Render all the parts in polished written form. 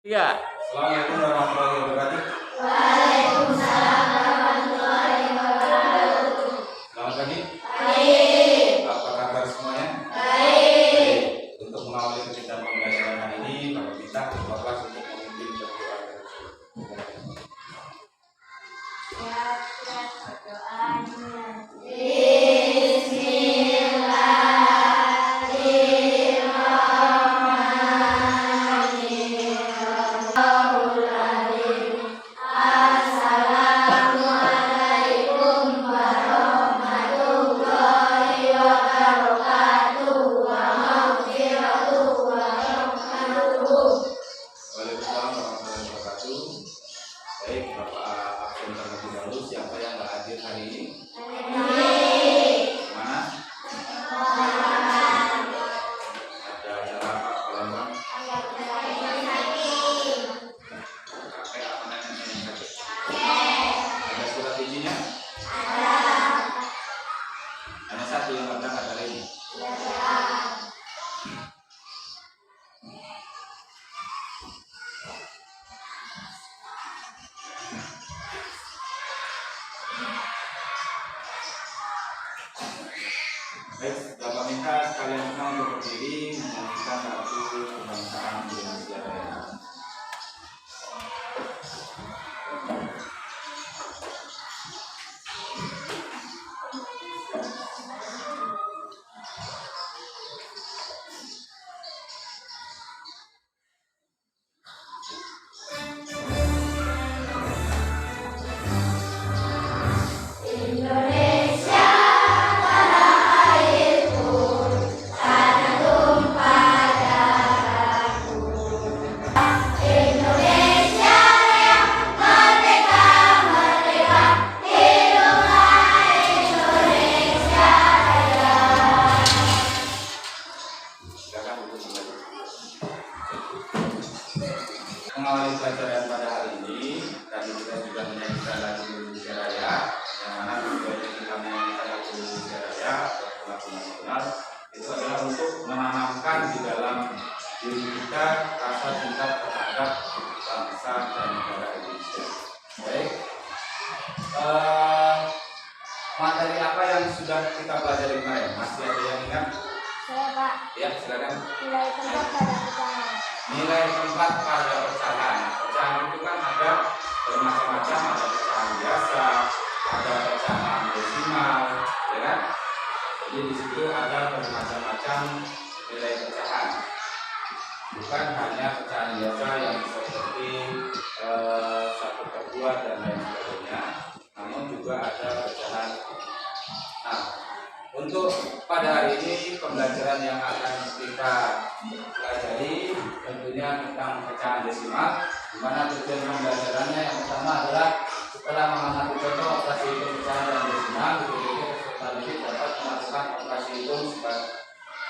Iya. Assalamualaikum warahmatullahi wabarakatuh. Waalaikumsalam warahmatullahi wabarakatuh. Selamat pagi. Baik. Apa kabar semuanya? Baik. Untuk mengawali kegiatan pembelajaran hari ini, Bapak minta Ketua kelas untuk memimpin berdoa. Siap berdoa. Bismillahirrahmanirrahim. Assalamualaikum warahmatullahi wabarakatuh. Wa maghfiratuh wa rahmatuh. Waalaikumsalam warahmatullahi wabarakatuh. Baik, Bapak absen terlebih dahulu. Siapa yang nggak hadir hari ini? Mana? Ada acara apa Palembang? Kakek apa neneknya yang sakit? Ada surat izinnya? Hanya satu yang nggak berangkat hari ini. Baik, Bapak minta sekalian semua untuk berdiri menyanyikan lagu kebangsaan Indonesia Raya. Indonesia tanah airku, tanah tumpah darahku. Indonesia yang merdeka, merdeka, hiduplah Indonesia Raya. Silakan duduk kembali. Mengawali pelajaran pada hari ini, tadi kita sudah menyanyikan lagu Indonesia Raya, yang mana tujuannya kita menyanyikan lagu Indonesia Raya atau lagu nasional itu adalah untuk menanamkan di dalam diri kita rasa cinta terhadap bangsa dan negara Indonesia. Baik, materi apa yang sudah kita pelajari kemarin? Masih ada yang ingat? Saya Pak, Ya, silakan. nilai tempat pada pecahan. Nilai tempat pada pecahan. Pecahan itu kan ada bermacam-macam, ada pecahan biasa, ada pecahan desimal, ya kan? Jadi di situ ada bermacam-macam nilai pecahan. Bukan hanya pecahan biasa yang seperti 1/2 dan lain sebagainya, namun juga ada pecahan. Nah, untuk pada hari ini pembelajaran yang akan kita pelajari tentunya tentang pecahan desimal, di mana tujuan pembelajarannya yang pertama adalah setelah mengamati contoh operasi hitung pecahan dan desimal, peserta didik dapat melakukan operasi hitung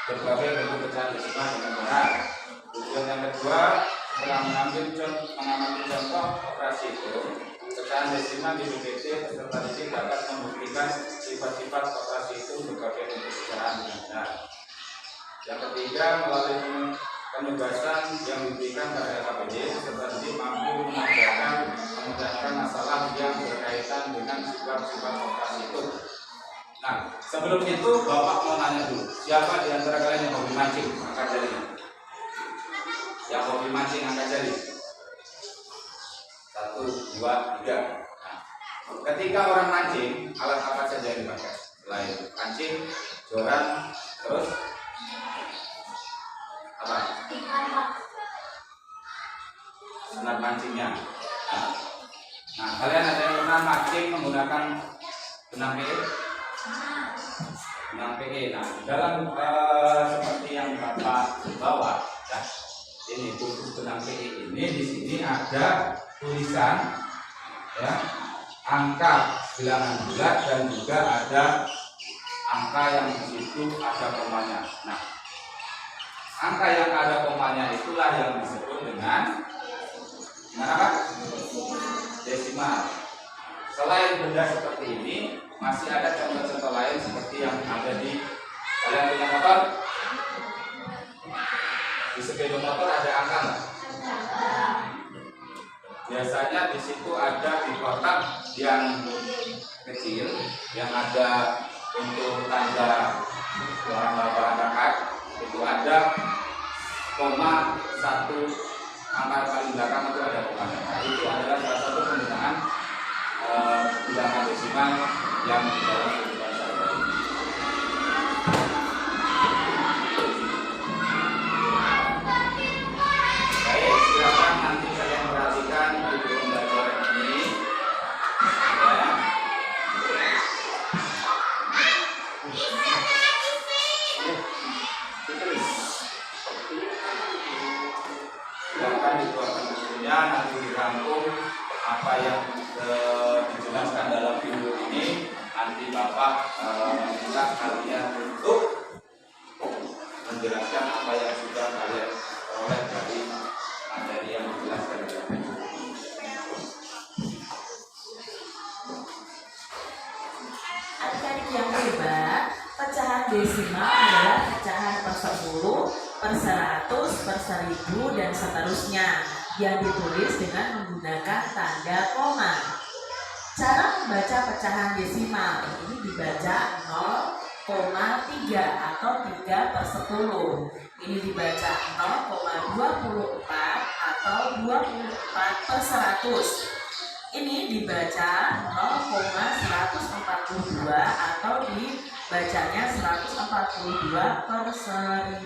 berbagai bentuk pecahan desimal dengan benar. Tujuan yang kedua, setelah mengamati contoh operasi hitung pecahan desimal di BPC, peserta didik dapat membuktikan sifat-sifat operasi itu berbagai bentuk pecahan dengan benar. Yang ketiga, melalui penugasan yang diberikan pada LKPD, peserta didik mampu memudahkan masalah yang berkaitan dengan sifat-sifat operasi itu. Nah, sebelum itu Bapak mau nanya dulu, siapa di antara kalian yang hobi mancing? Angkat jari. Yang hobi mancing angkat jari. 1, 2, 3. Nah, ketika orang mancing, alat apa saja yang dipakai? Selain pancing, joran, terus apa? Senar mancingnya. Nah, kalian ada yang pernah mancing menggunakan benang PE? Benang PE. Nah, dalam seperti yang Bapak bawa, ya, ini khusus benang PE ini di sini ada tulisan, ya, angka bilangan bulat dan juga ada angka yang di situ ada komanya. Nah, angka yang ada komanya itulah yang disebut dengan apa? Desimal. Selain benda seperti ini, masih ada contoh-contoh lain seperti yang ada di kalian punya motor. Di sepeda motor ada angka nggak? biasanya di situ ada di kotak yang kecil yang ada untuk tanda bahan bakar itu ada koma satu, angka paling belakang itu ada koma. Nah, itu adalah salah satu penggunaan bilangan desimal yang di dalam kehidupan sehari-hari. Baik, silakan nanti kalian perhatikan video pembelajaran ini. Ya. Silakan dikeluarkan bukunya, nanti dirangkum apa yang dijelaskan dalam video ini. Nanti Bapak minta kalian untuk menjelaskan apa yang sudah kalian peroleh dari materi yang dijelaskan dalam video. Adik-adik yang hebat, pecahan desimal adalah pecahan per 10, per 100, per 1000, dan seterusnya yang ditulis dengan menggunakan tanda koma. Cara membaca pecahan desimal ini dibaca 0,3 atau 3 per 10. Ini dibaca 0,24 atau 24 per 100. Ini dibaca 0,142 atau dibacanya 142 per 1000.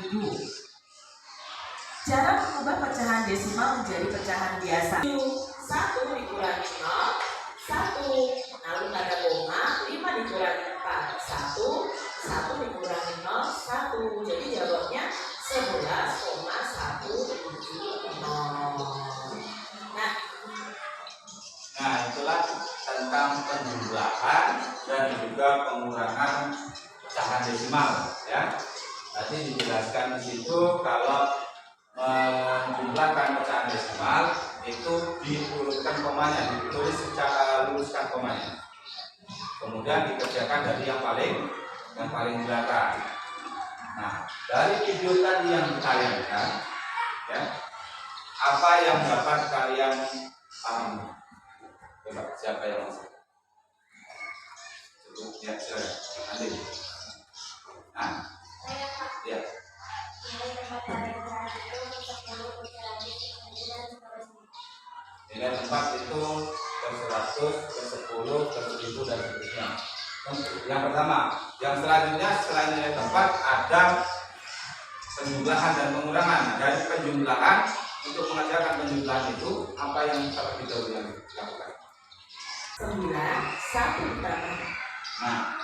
Cara mengubah pecahan desimal menjadi pecahan biasa. 1 dikurangi 0, 1. Lalu ada koma, 5 dikurangi 4, 1. 1 dikurangi 0, 1. Jadi jawabnya 11,170. Nah, itulah tentang penjumlahan dan juga pengurangan pecahan desimal, ya. Tadi dijelaskan di situ kalau menjumlahkan pecahan desimal itu diurutkan komanya, ditulis secara luruskan komanya. Kemudian dikerjakan dari yang paling belakang. Nah, dari video tadi yang kalian lihat, ya, apa yang dapat kalian pahami? Coba, siapa yang masuk? Cukup, ya, silakan. Andi. Nah, Saya Pak. ya. Nilai tempat paling besar itu 10, 100, 100, dan seterusnya. Nilai tempat itu ke 100, ke 10, ke 1000 dan seterusnya. Yang pertama, yang selanjutnya selain nilai tempat ada penjumlahan dan pengurangan. Dari penjumlahan, untuk mengerjakan penjumlahan itu apa yang terlebih dahulu yang dilakukan? 9, 1 ditambah. Nah,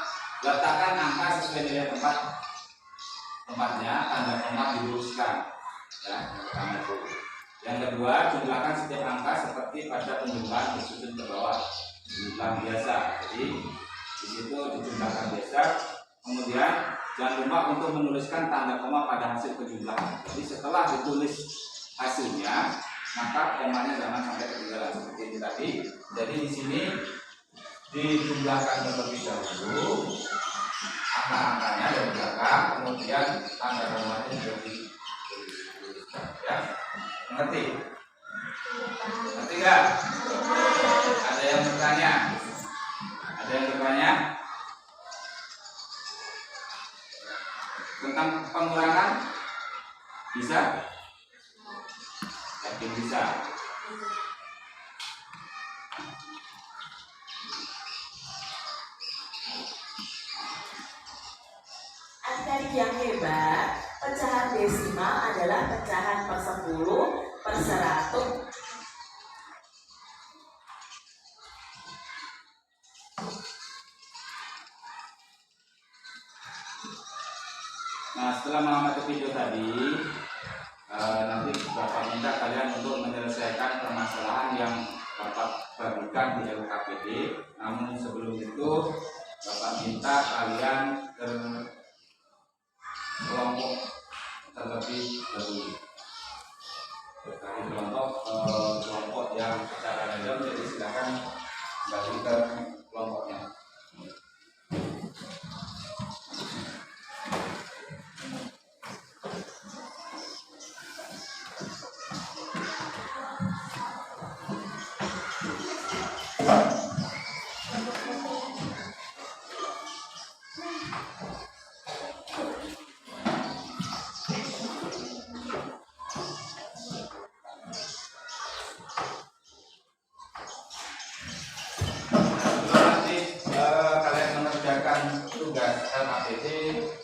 letakkan angka sesuai nilai tempatnya, tanda koma diluruskan. Ya, yang pertama itu. Yang kedua, jumlahkan setiap angka seperti pada penjumlahan disusun ke bawah, jumlah biasa. Jadi di situ dijumlahkan biasa. Kemudian jangan lupa untuk menuliskan tanda koma pada hasil penjumlahan. Jadi setelah ditulis hasilnya, maka komanya jangan sampai ketinggalan seperti ini tadi. Jadi di sini dijumlahkan terlebih dahulu angka-angkanya dari belakang, kemudian tanda komanya juga dituliskan. Ya, mengerti? Ngerti nggak? Ada yang bertanya? Ada yang bertanya tentang pengurangan? Bisa? Yakin bisa? Adik-adik yang hebat, pecahan desimal adalah pecahan per 10, per 100. Nah, setelah mengamati video tadi, nanti Bapak minta kalian untuk menyelesaikan permasalahan yang Bapak bagikan di LKPD. Namun sebelum itu, Bapak minta kalian kelompok terlebih dahulu. Dari kelompok yang secara random, jadi silakan bagi ke kelompoknya. Nanti kalian mengerjakan tugas LKPD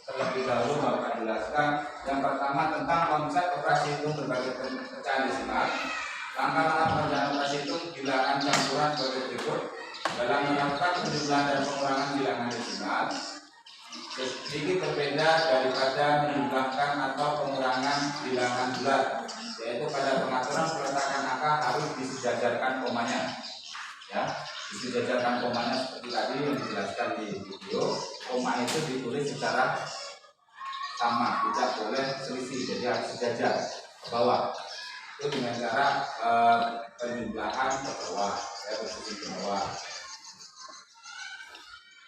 terlebih dahulu Bapak jelaskan. Yang pertama tentang konsep operasi hitung berbagai pecahan desimal. Langkah-langkah perencanaan operasi hitung bilangan campuran sebagai berikut. Dalam melakukan penjumlahan dan pengurangan bilangan desimal, sedikit berbeda daripada menjumlahkan atau pengurangan bilangan bulat, yaitu pada pengaturan peletakan angka harus disejajarkan komanya. Ya, disejajarkan komanya seperti tadi yang dijelaskan di video. Koma itu ditulis secara sama, tidak boleh selisih, jadi harus sejajar ke bawah. Itu dengan cara penjumlahan ke bawah, ya, posisi ke bawah.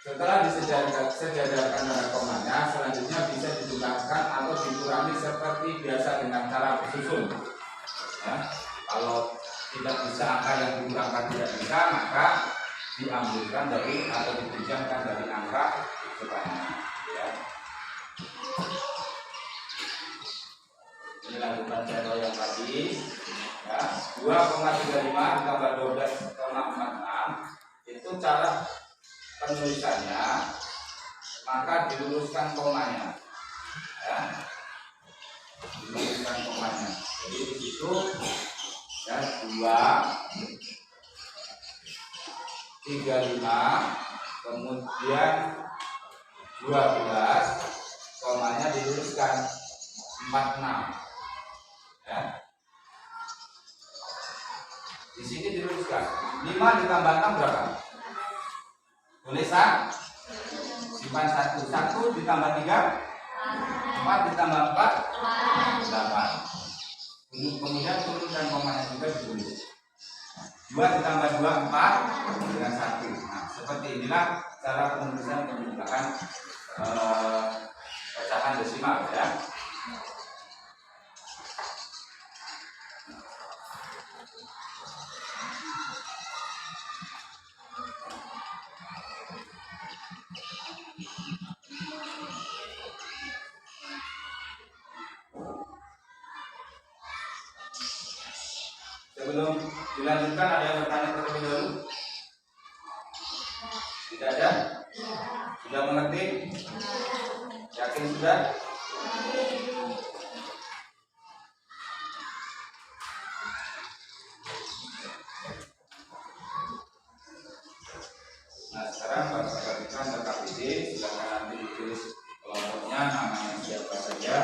Setelah disejajarkan pada komanya, selanjutnya bisa dijumlahkan atau dikurangi seperti biasa dengan cara bersusun. Ya, kalau tidak bisa angka yang dikurangkan tidak bisa, maka diambilkan dari atau dipinjamkan dari angka depannya. Ya. Ini lanjutan contoh yang tadi. Ya, 2,35 ditambah 12,46 itu cara penulisannya, maka diluruskan komanya. Ya. Diluruskan komanya. Jadi di situ ya 2,35 kemudian 12 komanya diluruskan 46. Ya. Di sini diluruskan 5 ditambah 6 berapa? Tulisan simpan 1 ditambah 3 4 ditambah 4 8. Kemudian turunkan komanya juga ditulis 2 ditambah 2 4 dengan 1. Nah, seperti inilah cara penulisan penjumlahan pecahan desimal ya. Sebelum dilanjutkan ada yang bertanya terlebih dahulu? Tidak ada? Sudah mengerti? Yakin sudah? Nah sekarang Bapak berikan LKPD, silakan nanti ditulis kelompoknya, namanya siapa saja,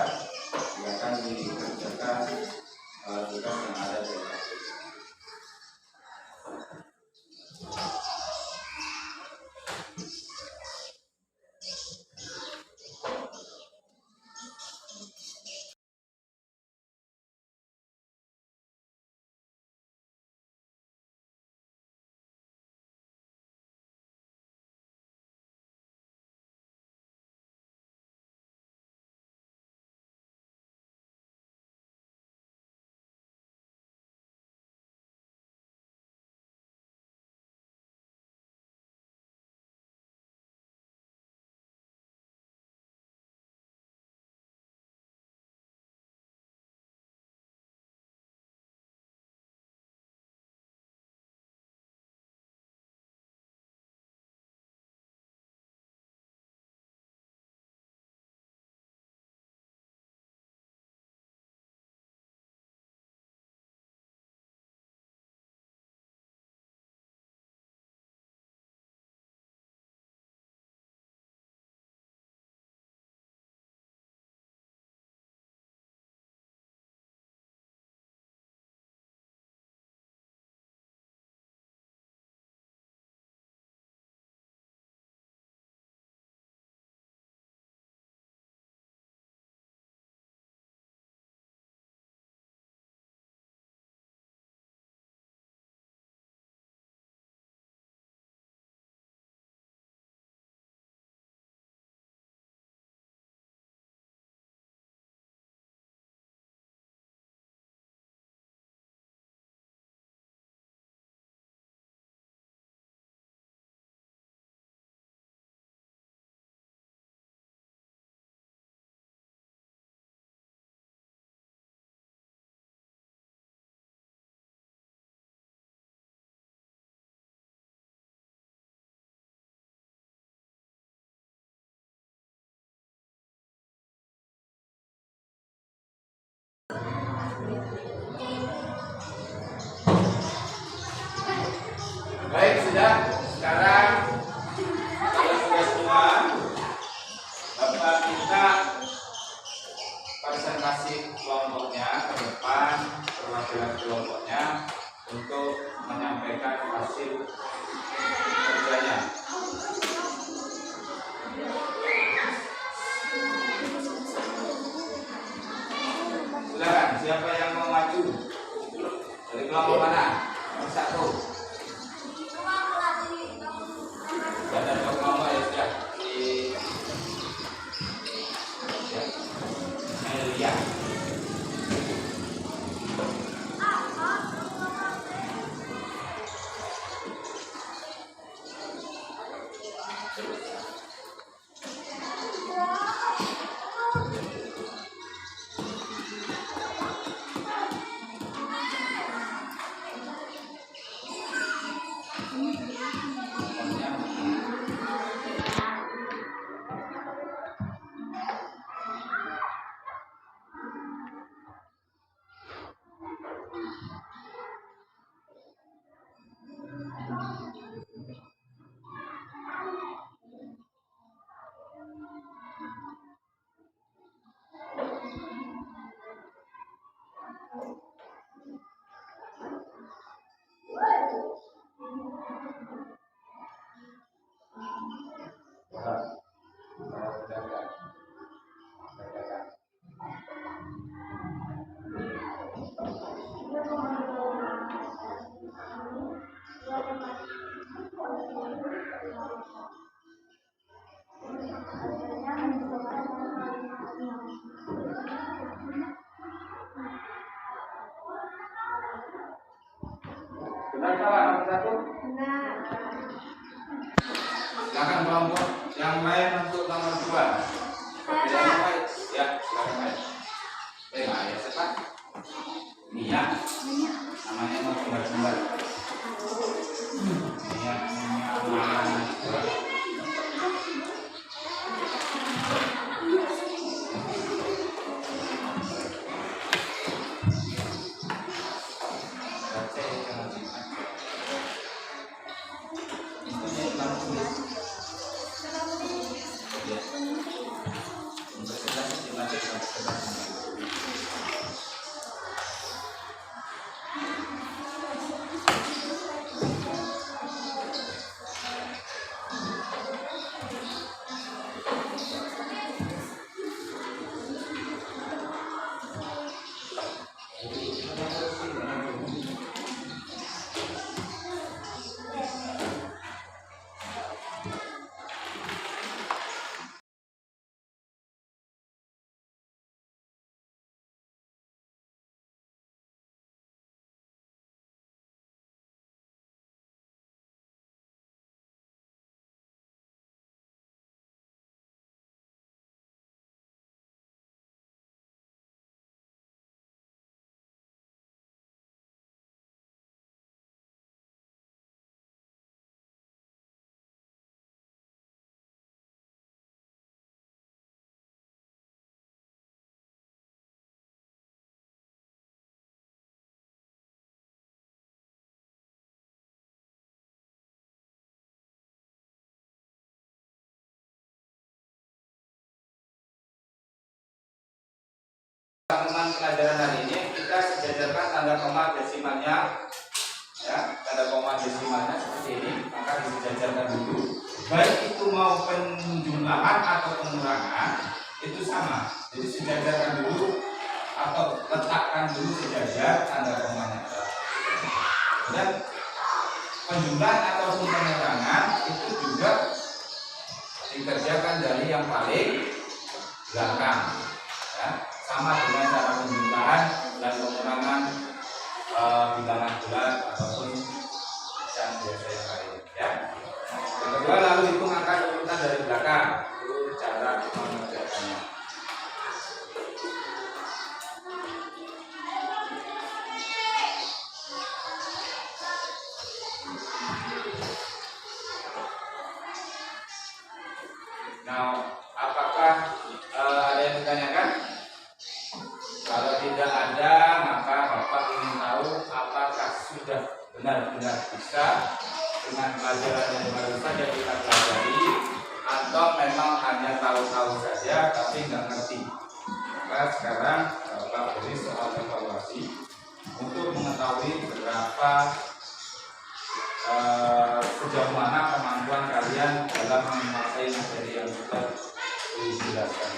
silakan dikerjakan tugas yang ada di LKPD. Baik, sudah. Sekarang kalau sudah semua, Bapak minta presentasi kelompoknya ke depan, perwakilan kelompoknya untuk menyampaikan hasil kerjanya. Silakan, siapa yang mau maju? Dari kelompok mana? Nomor 1. Ada kelompok ya sudah. Melia. Benar salah nomor 1? Benar. Silakan kelompok yang lain untuk nomor 2. Ya, silakan main. Ya cepat. Mia. Namanya mau kembar-kembar. Mia. Rangkuman pelajaran hari ini kita sejajarkan tanda koma desimalnya, ya, tanda koma desimalnya seperti ini, maka disejajarkan dulu. Baik itu mau penjumlahan atau pengurangan itu sama, jadi sejajarkan dulu atau letakkan dulu sejajar tanda komanya. Dan penjumlahan ataupun pengurangan itu juga dikerjakan dari yang paling belakang, ya. Sama dengan cara penjumlahan dan pengurangan bilangan bulat ataupun yang biasa yang lain, ya. Yang kedua, lalu hitung angka urutan dari belakang, itu cara mengerjakannya. Nah, apakah ada yang ditanyakan? Kalau tidak ada, maka Bapak ingin tahu apakah sudah benar-benar bisa dengan pelajaran yang baru saja kita pelajari, atau memang hanya tahu-tahu saja tapi nggak ngerti. Maka sekarang Bapak beri soal evaluasi untuk mengetahui berapa sejauh mana kemampuan kalian dalam menguasai materi yang sudah dijelaskan.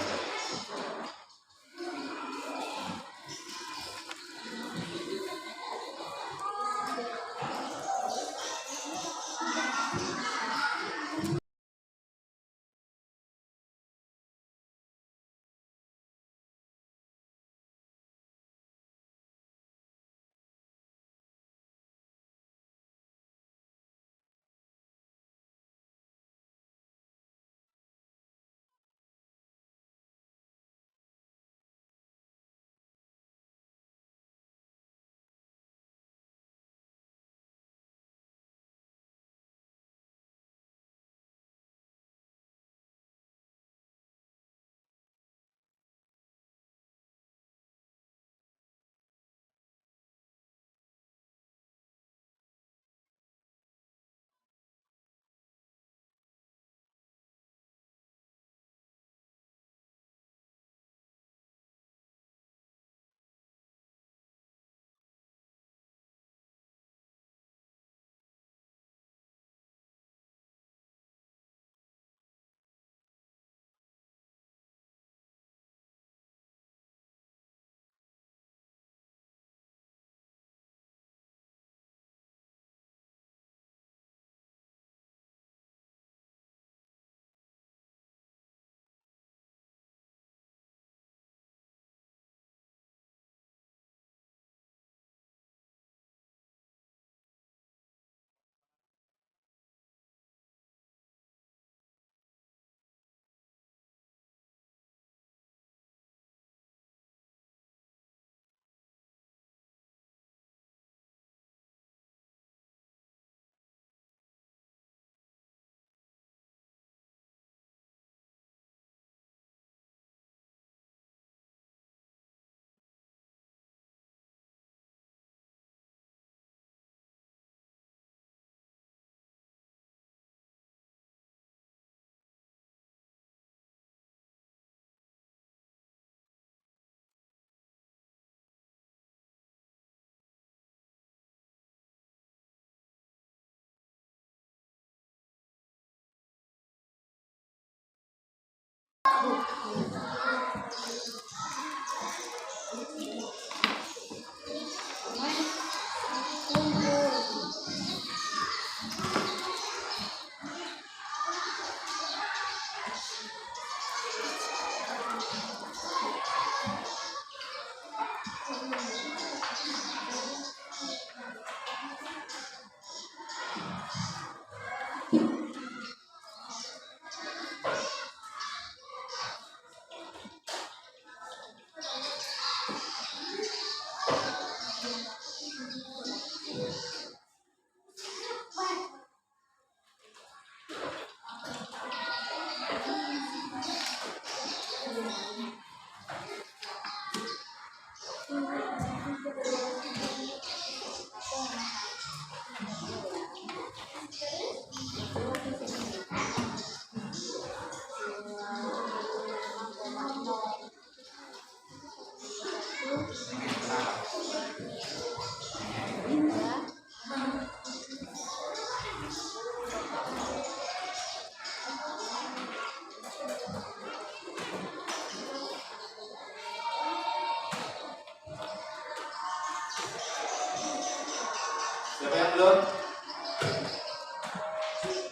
Siapa yang belum?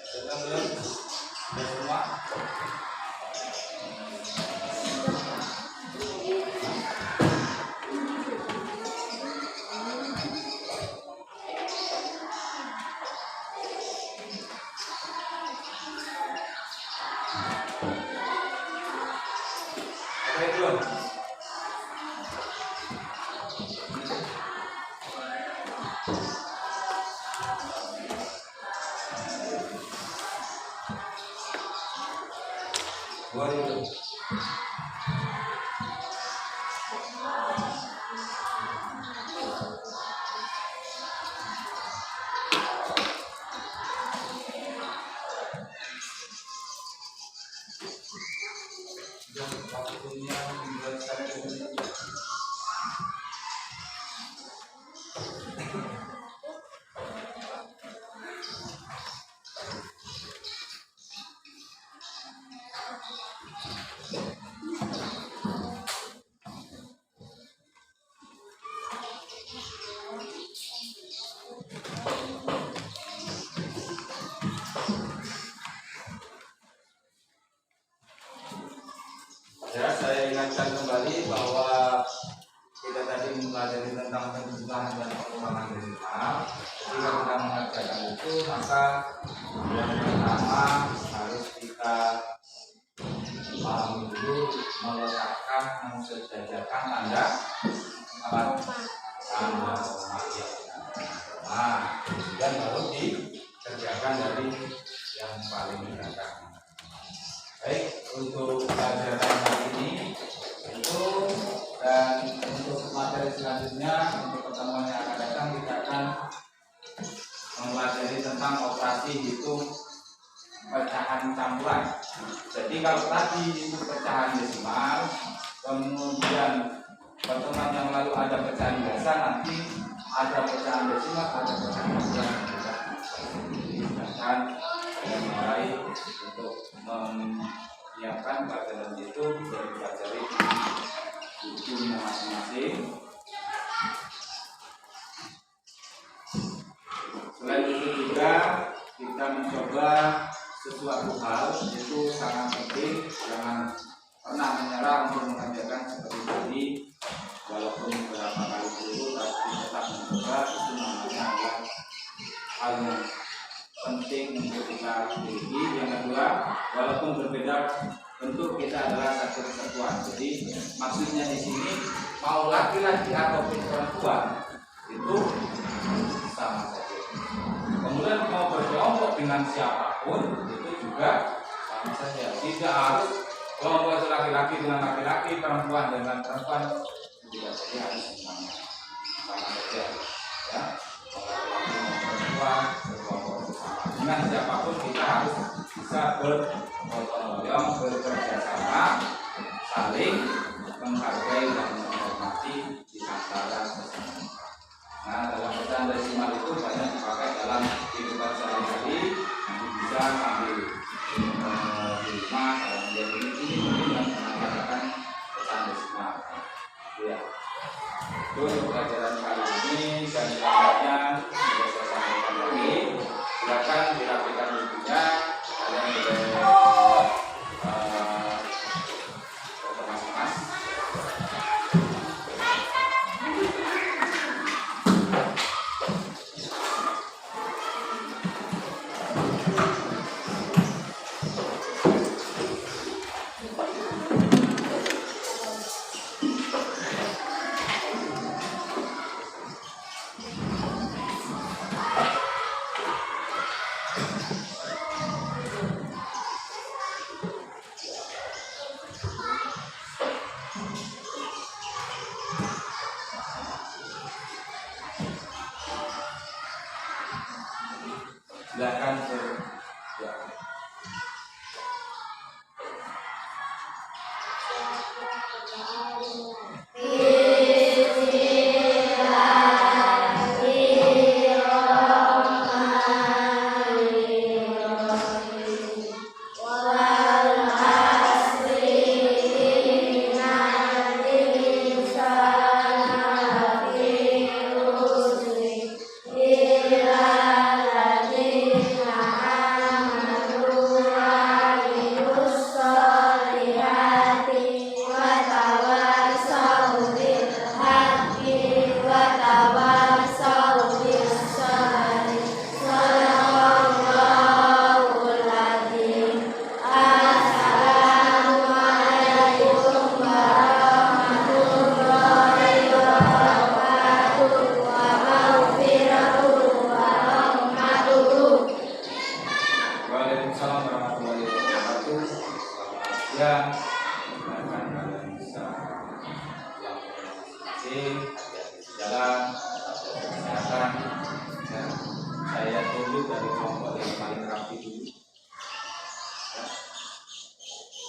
Siapa yang belum? Sudah semua? Siapa yang belum? Waduh. bahwa kita tadi mempelajari tentang penjumlahan dan pengulangan desimal. Jika kita mengerjakan itu, maka yang pertama harus kita pahami dulu, meletakkan, mensejajarkan tanda apa? Tanda koma ya. Nah, dan baru dikerjakan dari yang paling belakang. Baik, untuk pelajaran hari ini itu, dan untuk materi selanjutnya, untuk pertemuan yang akan datang, kita akan mempelajari tentang operasi hitung pecahan campuran. Jadi kalau tadi itu pecahan desimal, kemudian pertemuan yang lalu ada pecahan biasa, nanti ada pecahan desimal, ada pecahan campuran dan yang mulai untuk menyiapkan pelajaran itu dari pelajari bukunya masing-masing. Selain itu juga kita mencoba sesuatu hal itu sangat penting, jangan pernah menyerah untuk mengerjakan seperti tadi, walaupun beberapa kali dulu tapi tetap mencoba. Itu namanya adalah hal yang penting untuk kita miliki. Yang kedua, walaupun berbeda bentuk, kita adalah satu kesatuan. Jadi maksudnya di sini mau laki-laki ataupun perempuan itu sama saja. Kemudian mau berkelompok dengan siapapun itu juga sama saja. Tidak harus kelompok laki-laki dengan laki-laki, perempuan dengan perempuan, tidak saja harus semuanya sama saja. Ya, laki-laki mau perempuan berkelompok bersama dengan siapapun, kita harus bisa bergotong royong, bekerja sama, saling menghargai dan menghormati di antara sesama. Nah, dalam pecahan desimal itu banyak dipakai dalam kehidupan sehari-hari. Nanti bisa sambil di rumah, kalau melihat ini mungkin yang mengatakan pecahan desimal. Ya, itu untuk pelajaran kali ini, dan selanjutnya sudah saya sampaikan lagi. Silakan dirapikan bukunya, kalian boleh mas-mas. Silakan ya.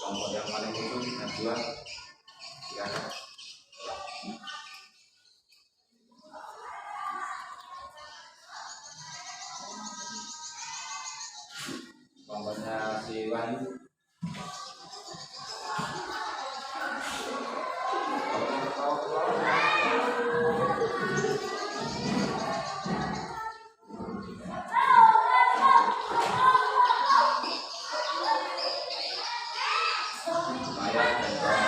Kelompok yang paling ujung Najwa, silakan. Kelompoknya si Wahyu. Maya dan